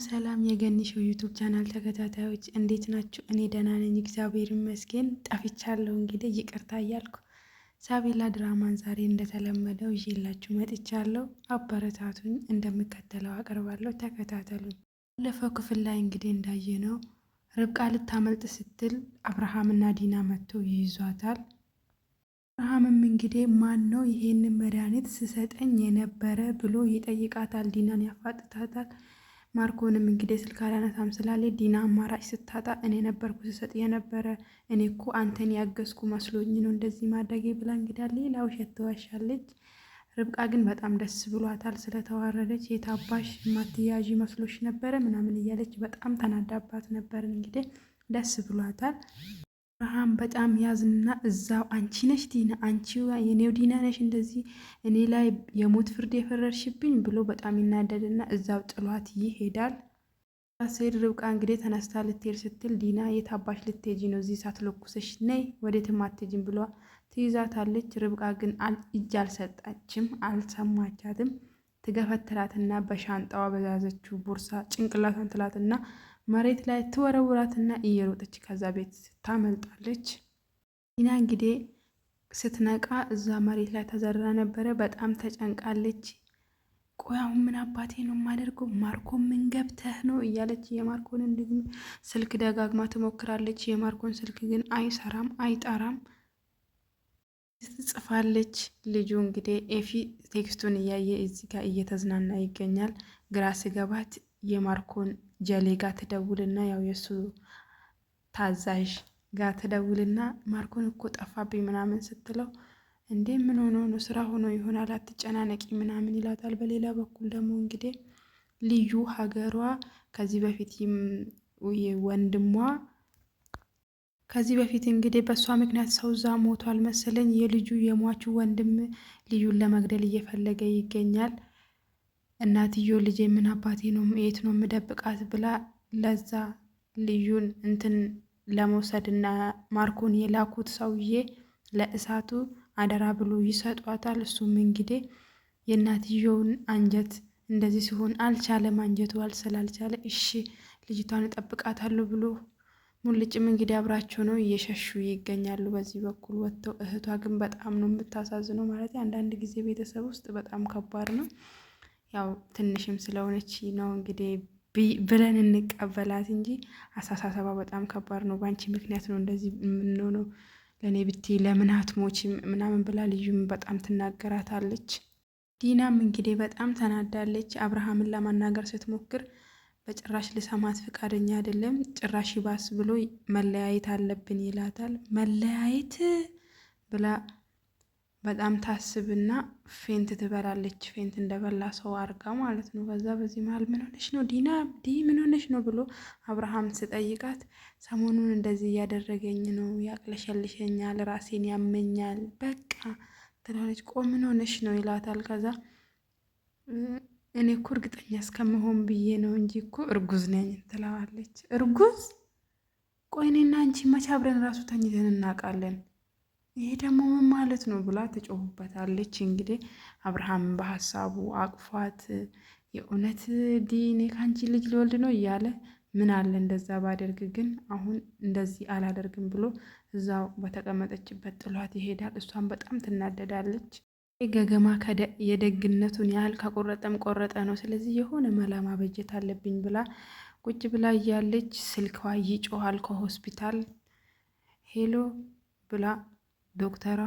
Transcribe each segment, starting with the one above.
ሰላም የገኒሾው ዩቱብ ቻናል ተከታታዮች እንዴት ናችሁ? እኔ ደህና ነኝ፣ እግዚአብሔር ይመስገን። ጠፍቻለሁ እንግዲህ ይቅርታ እያልኩ ሳቤላ ድራማን ዛሬ እንደተለመደው ይዤላችሁ መጥቻለሁ። አበረታቱኝ፣ እንደሚከተለው አቀርባለሁ፣ ተከታተሉኝ። ባለፈው ክፍል ላይ እንግዲህ እንዳየነው ርብቃ ልታመልጥ ስትል አብርሃምና ዲና መጥተው ይይዟታል። አብርሃምም እንግዲህ ማን ነው ይሄንን መድኃኒት ስሰጠኝ የነበረ ብሎ ይጠይቃታል። ዲናን ያፋጥታታል። ማርኮንም እንግዲህ ስልክ አላነሳም ስላለ ዲና አማራጭ ስታጣ እኔ ነበርኩ ስሰጥ የነበረ እኔ እኮ አንተን ያገዝኩ መስሎኝ ነው እንደዚህ ማድረጌ ብላ እንግዲህ ሌላ ውሸት ትዋሻለች። ርብቃ ግን በጣም ደስ ብሏታል ስለተዋረደች። የታባሽ ማትያዥ መስሎሽ ነበረ ምናምን እያለች በጣም ተናዳባት ነበር። እንግዲህ ደስ ብሏታል። አብርሃም በጣም ያዝና እዛው አንቺ ነሽ ዲና፣ አንቺ የኔው ዲና ነሽ እንደዚህ እኔ ላይ የሞት ፍርድ የፈረድሽብኝ ብሎ በጣም ይናደድና እዛው ጥሏት ይሄዳል። ሴድ ርብቃ እንግዲህ ተነስታ ልትሄድ ስትል ዲና የታባሽ ልትሄጂ ነው? እዚህ ሳትለኩሰሽ ነይ፣ ወዴትም አትሄጂም ብሏ ትይዛታለች። ርብቃ ግን እጅ አልሰጣችም፣ አልሰማቻትም። ትገፈትራትና በሻንጣዋ በያዘችው ቦርሳ ጭንቅላቷን ትላትና መሬት ላይ ትወረውራትና እየሮጠች ከዛ ቤት ታመልጣለች። ዲና እንግዲህ ስትነቃ እዛ መሬት ላይ ተዘራ ነበረ። በጣም ተጨንቃለች። ቆይ አሁን ምን አባቴ ነው የማደርገው? ማርኮን ምን ገብተህ ነው እያለች የማርኮንን ስልክ ደጋግማ ትሞክራለች። የማርኮን ስልክ ግን አይሰራም፣ አይጠራም። ትጽፋለች። ልጁ እንግዲህ ኤፊ ቴክስቱን እያየ እዚህ ጋር እየተዝናና ይገኛል። ግራ ስገባት የማርኮን ጀሌ ጋር ትደውልና ያው የሱ ታዛዥ ጋር ትደውልና ማርኮን እኮ ጠፋብኝ ምናምን ስትለው እንዴ ምን ሆኖ ነው? ስራ ሆኖ ይሆናል አትጨናነቂ ምናምን ይላታል። በሌላ በኩል ደግሞ እንግዲህ ልዩ ሀገሯ ከዚህ በፊት ወንድሟ ከዚህ በፊት እንግዲህ በእሷ ምክንያት ሰው እዛ ሞቷል መሰለኝ። የልጁ የሟቹ ወንድም ልዩን ለመግደል እየፈለገ ይገኛል። እናትዮ ልጄ ምን አባቴ ነው የት ነው የምደብቃት ብላ ለዛ ልዩን እንትን ለመውሰድ እና ማርኮን የላኩት ሰውዬ ለእሳቱ አደራ ብሎ ይሰጧታል። እሱም እንግዲህ የእናትየውን አንጀት እንደዚህ ሲሆን አልቻለም። አንጀቱ ስላልቻለ እሺ ልጅቷን እጠብቃታለሁ ብሎ ሙልጭም እንግዲህ አብራቸው ነው እየሸሹ ይገኛሉ። በዚህ በኩል ወጥተው እህቷ ግን በጣም ነው የምታሳዝነው። ማለት አንዳንድ ጊዜ ቤተሰብ ውስጥ በጣም ከባድ ነው። ያው ትንሽም ስለሆነች ነው እንግዲህ ብለን እንቀበላት እንጂ አሳሳሰባ በጣም ከባድ ነው። በአንቺ ምክንያት ነው እንደዚህ የምንሆነው፣ ለእኔ ብቴ ለምን አትሞችም ምናምን ብላ ልዩም በጣም ትናገራታለች። ዲናም እንግዲህ በጣም ተናዳለች። አብርሃምን ለማናገር ስትሞክር በጭራሽ ልሰማት ፈቃደኛ አይደለም። ጭራሽ ባስ ብሎ መለያየት አለብን ይላታል። መለያየት ብላ በጣም ታስብና ፌንት ትበላለች። ፌንት እንደበላ ሰው አርጋ ማለት ነው። ከዛ በዚህ መሀል ምን ሆነሽ ነው ዲና ምን ሆነሽ ነው ብሎ አብርሃም ስጠይቃት ሰሞኑን እንደዚህ እያደረገኝ ነው፣ ያቅለሸልሸኛል፣ ራሴን ያመኛል በቃ ትላለች። ቆይ ምን ሆነሽ ነው ይላታል። ከዛ እኔ እኮ እርግጠኛ እስከመሆን ብዬ ነው እንጂ እኮ እርጉዝ ነኝ ትለዋለች። እርጉዝ? ቆይ እኔና አንቺ መቼ አብረን ራሱ ተኝተን እናውቃለን? ይሄ ደግሞ ምን ማለት ነው ብላ ትጮሁበታለች። እንግዲህ አብርሃም በሀሳቡ አቅፏት የእውነት ዲኔ ከአንቺ ልጅ ሊወልድ ነው እያለ ምን አለ እንደዛ ባደርግ፣ ግን አሁን እንደዚህ አላደርግም ብሎ እዛው በተቀመጠችበት ጥሏት ይሄዳል። እሷን በጣም ትናደዳለች። ገገማ የደግነቱን ያህል ከቆረጠም ቆረጠ ነው። ስለዚህ የሆነ መላ ማበጀት አለብኝ ብላ ቁጭ ብላ እያለች ስልኳ ይጮሃል ከሆስፒታል። ሄሎ ብላ ዶክተሯ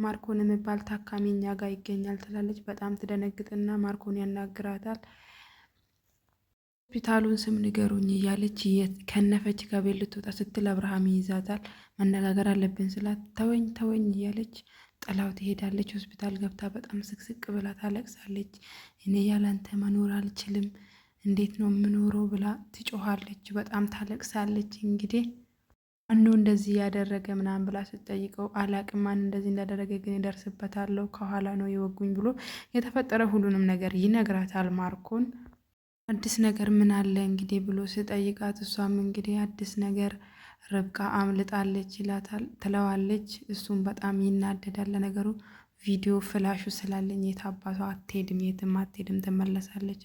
ማርኮን የሚባል ታካሚ እኛ ጋር ይገኛል ትላለች። በጣም ትደነግጥና ማርኮን ያናግራታል። ሆስፒታሉን ስም ንገሩኝ እያለች ከነፈች ከቤት ልትወጣ ስትል አብርሃም ይይዛታል። መነጋገር አለብን ስላት ተወኝ ተወኝ እያለች ጥላው ትሄዳለች። ሆስፒታል ገብታ በጣም ስቅስቅ ብላ ታለቅሳለች። እኔ ያላንተ መኖር አልችልም፣ እንዴት ነው የምኖረው ብላ ትጮኻለች። በጣም ታለቅሳለች። እንግዲህ ማነው እንደዚህ ያደረገ ምናምን ብላ ስትጠይቀው አላቅም ማን እንደዚህ እንዳደረገ ግን ይደርስበታለሁ፣ ከኋላ ነው የወጉኝ ብሎ የተፈጠረ ሁሉንም ነገር ይነግራታል። ማርኮን አዲስ ነገር ምን አለ እንግዲህ ብሎ ስጠይቃት እሷም እንግዲህ አዲስ ነገር ርብቃ አምልጣለች ትለዋለች። እሱም በጣም ይናደዳል። ለነገሩ ቪዲዮ ፍላሹ ስላለኝ የት አባቷ አትሄድም፣ የትም አትሄድም፣ ትመለሳለች።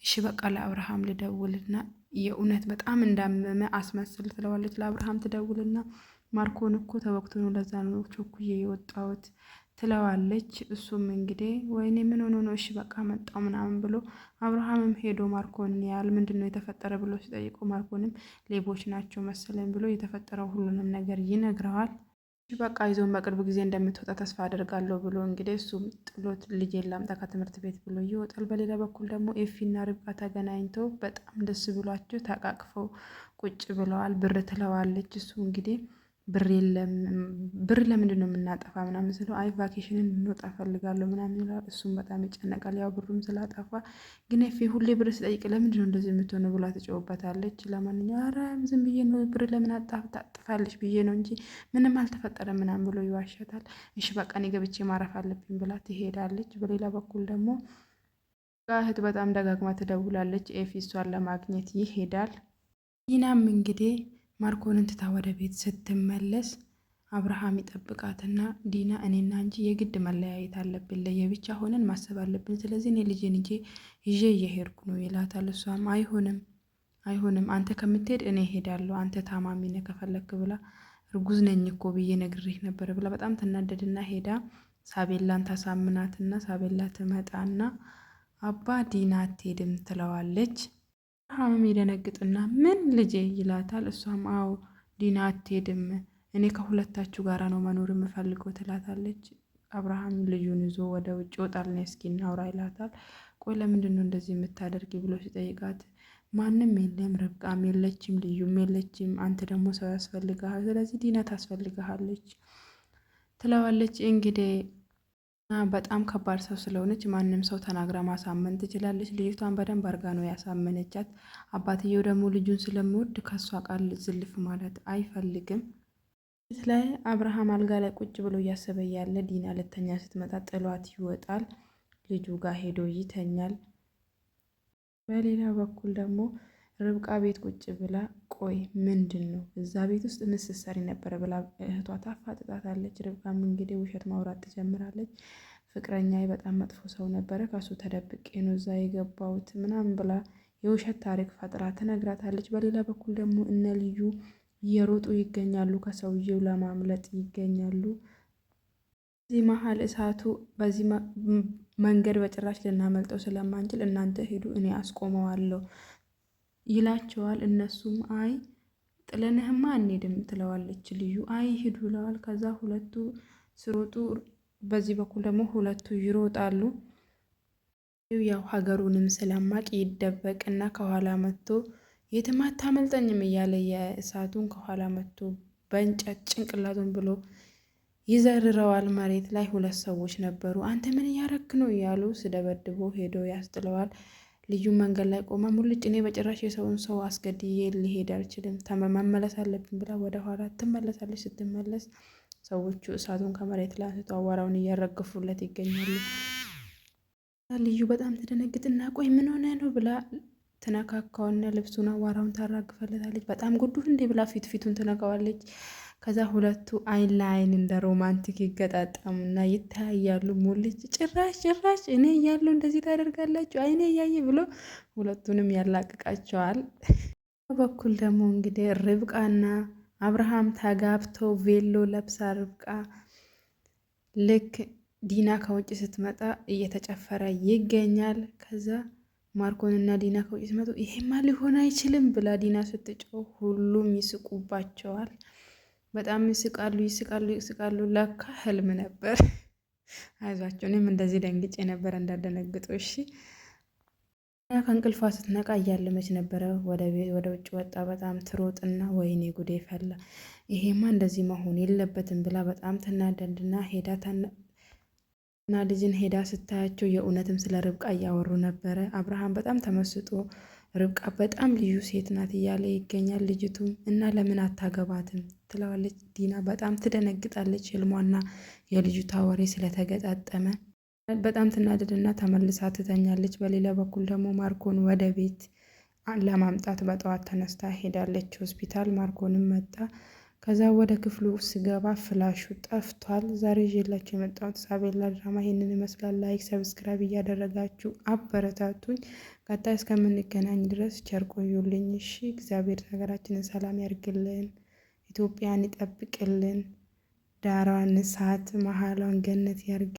እሺ በቃ ለአብርሃም ልደውልና የእውነት በጣም እንዳመመ አስመስል ትለዋለች። ለአብርሃም ትደውልና ማርኮን እኮ ተወቅቶ ነው፣ ለዛ ነው ቾኩዬ የወጣሁት ትለዋለች። እሱም እንግዲህ ወይኔ ምን ሆኖ ነው? እሺ በቃ መጣው ምናምን ብሎ አብርሃምም ሄዶ ማርኮን ያል ምንድን ነው የተፈጠረ ብሎ ሲጠይቀው ማርኮንም ሌቦች ናቸው መሰለኝ ብሎ የተፈጠረው ሁሉንም ነገር ይነግረዋል። በቃ ይዞን በቅርብ ጊዜ እንደምትወጣ ተስፋ አደርጋለሁ ብሎ እንግዲህ እሱም ጥሎት ልጄን ላምጣ ከትምህርት ቤት ብሎ ይወጣል። በሌላ በኩል ደግሞ ኤፊና ርብቃ ተገናኝተው በጣም ደስ ብሏቸው ተቃቅፈው ቁጭ ብለዋል። ብር ትለዋለች። እሱ እንግዲህ ብር የለም፣ ብር ለምንድን ነው የምናጠፋ ምናምን ስለው አይ ቫኬሽንን እንወጣ ፈልጋለሁ ምናምን ይላል። እሱም በጣም ይጨነቃል፣ ያው ብሩም ስላጠፋ። ግን ኤፊ ሁሌ ብር ስጠይቅ ለምንድን ነው እንደዚህ የምትሆነው ብላ ትጨውበታለች። ለማንኛውም ኧረ ዝም ብዬ ነው ብር ለምን ታጥፋለች ብዬ ነው እንጂ ምንም አልተፈጠረም ምናምን ብሎ ይዋሸታል። እሺ በቃ እኔ ገብቼ ማረፍ አለብኝ ብላ ትሄዳለች። በሌላ በኩል ደግሞ እህት በጣም ደጋግማ ትደውላለች። ኤፊ እሷን ለማግኘት ይሄዳል። ዲናም እንግዲህ ማርኮንን ትታ ወደ ቤት ስትመለስ አብርሃም ይጠብቃትና ዲና እኔና አንቺ የግድ መለያየት አለብን፣ ለየብቻ ሆነን ማሰብ አለብን። ስለዚህ እኔ ልጄን ይዤ እየሄድኩ ነው ይላታል። እሷም አይሆንም አንተ ከምትሄድ እኔ ሄዳለሁ፣ አንተ ታማሚ ነህ ከፈለክ ብላ እርጉዝ ነኝ እኮ ብዬ ነግሬህ ነበር ብላ በጣም ትናደድና ሄዳ ሳቤላን ታሳምናትና ሳቤላ ትመጣና አባ ዲና አትሄድም ትለዋለች። አብርሃምም ይደነግጥና ምን ልጄ ይላታል። እሷም አዎ ዲና አትሄድም፣ እኔ ከሁለታችሁ ጋራ ነው መኖር የምፈልገው ትላታለች። አብርሃም ልጁን ይዞ ወደ ውጭ ይወጣል። እስኪ እናውራ ይላታል። ቆይ ለምንድን ነው እንደዚህ የምታደርጊ ብሎ ሲጠይቃት ማንም የለም፣ ርብቃም የለችም፣ ልዩም የለችም፣ አንተ ደግሞ ሰው ያስፈልግሃል፣ ስለዚህ ዲና ታስፈልግሃለች ትለዋለች። እንግዲህ በጣም ከባድ ሰው ስለሆነች ማንም ሰው ተናግራ ማሳመን ትችላለች። ልጅቷን በደንብ አርጋ ነው ያሳመነቻት። አባትየው ደግሞ ልጁን ስለምወድ ከሷ ቃል ዝልፍ ማለት አይፈልግም። ላይ አብርሃም አልጋ ላይ ቁጭ ብሎ እያሰበ ያለ ዲና ልተኛ ስትመጣ ጥሏት ይወጣል። ልጁ ጋር ሄዶ ይተኛል። በሌላ በኩል ደግሞ ርብቃ ቤት ቁጭ ብላ ቆይ ምንድን ነው እዛ ቤት ውስጥ ምን ስትሰሪ ነበረ ብላ እህቷ ታፋጥጣታለች። ርብቃም እንግዲህ ውሸት ማውራት ትጀምራለች። ፍቅረኛ በጣም መጥፎ ሰው ነበረ፣ ከሱ ተደብቄ ነው እዛ የገባሁት ምናምን ብላ የውሸት ታሪክ ፈጥራ ትነግራታለች። በሌላ በኩል ደግሞ እነ ልዩ እየሮጡ ይገኛሉ፣ ከሰውየው ለማምለጥ ይገኛሉ። በዚህ መሀል እሳቱ በዚህ መንገድ በጭራሽ ልናመልጠው ስለማንችል እናንተ ሂዱ እኔ አስቆመዋለሁ ይላቸዋል። እነሱም አይ ጥለንህማ አንሄድም ትለዋለች ልዩ። አይ ሂዱ ብለዋል። ከዛ ሁለቱ ሲሮጡ በዚህ በኩል ደግሞ ሁለቱ ይሮጣሉ። ያው ሀገሩንም ስለማቅ ይደበቅና ከኋላ መጥቶ የትም አታመልጠኝም እያለ የእሳቱን ከኋላ መጥቶ በእንጨት ጭንቅላቱን ብሎ ይዘርረዋል። መሬት ላይ ሁለት ሰዎች ነበሩ። አንተ ምን እያረክ ነው እያሉ ስደበድቦ ሄዶ ያስጥለዋል። ልዩ መንገድ ላይ ቆማ ሙልጭ እኔ በጭራሽ የሰውን ሰው አስገድዬ ሊሄድ አልችልም መመለስ አለብን ብላ ወደ ኋላ ትመለሳለች። ስትመለስ ሰዎቹ እሳቱን ከመሬት ላይ አንስቶ አዋራውን እያረገፉለት ይገኛሉ። ልዩ በጣም ትደነግጥና ቆይ ምን ሆነ ነው ብላ ትነካካውና ልብሱን አዋራውን ታራግፈለታለች። በጣም ጉዱፍ እንዴ ብላ ፊቱን ትነካዋለች። ከዛ ሁለቱ አይን ለአይን እንደ ሮማንቲክ ይገጣጠሙና ይተያያሉ። ሙልጭ ጭራሽ እኔ እያለሁ እንደዚህ ታደርጋላችሁ አይኔ እያየ ብሎ ሁለቱንም ያላቅቃቸዋል። በኩል ደግሞ እንግዲህ ርብቃና አብርሃም ተጋብተው ቬሎ ለብሳ ርብቃ ልክ ዲና ከውጭ ስትመጣ እየተጨፈረ ይገኛል። ከዛ ማርኮንና ዲና ከውጭ ስትመጡ ይሄማ ሊሆን አይችልም ብላ ዲና ስትጮህ ሁሉም ይስቁባቸዋል። በጣም ይስቃሉ። ለካ ህልም ነበር። አይዟቸው፣ እኔም እንደዚህ ደንግጬ ነበር እንዳደነግጡ። እሺ ከእንቅልፏ ስትነቃ እያለመች ነበረ። ወደ ውጭ ወጣ። በጣም ትሮጥና ወይኔ ጉዴ ፈላ፣ ይሄማ እንደዚህ መሆን የለበትም ብላ በጣም ትናደድና እና ልጅን ሄዳ ስታያቸው የእውነትም ስለ ርብቃ እያወሩ ነበረ። አብርሃም በጣም ተመስጦ ርብቃ በጣም ልዩ ሴት ናት እያለ ይገኛል። ልጅቱም እና ለምን አታገባትም ትለዋለች። ዲና በጣም ትደነግጣለች። ህልሟና የልጅቷ ወሬ ስለተገጣጠመ በጣም ትናደድና ተመልሳ ትተኛለች። በሌላ በኩል ደግሞ ማርኮን ወደ ቤት ለማምጣት በጠዋት ተነስታ ሄዳለች ሆስፒታል። ማርኮንም መጣ። ከዛ ወደ ክፍሉ ስገባ ፍላሹ ጠፍቷል። ዛሬ ይዤላችሁ የመጣሁት ሳቤላ ድራማ ይህንን ይመስላል። ላይክ ሰብስክራይብ እያደረጋችሁ አበረታቱኝ። ቀጣይ እስከምንገናኝ ድረስ ቸር ቆዩልኝ። እሺ፣ እግዚአብሔር ሀገራችንን ሰላም ያርግልን፣ ኢትዮጵያን ይጠብቅልን፣ ዳሯን እሳት መሀሏን ገነት ያርግ።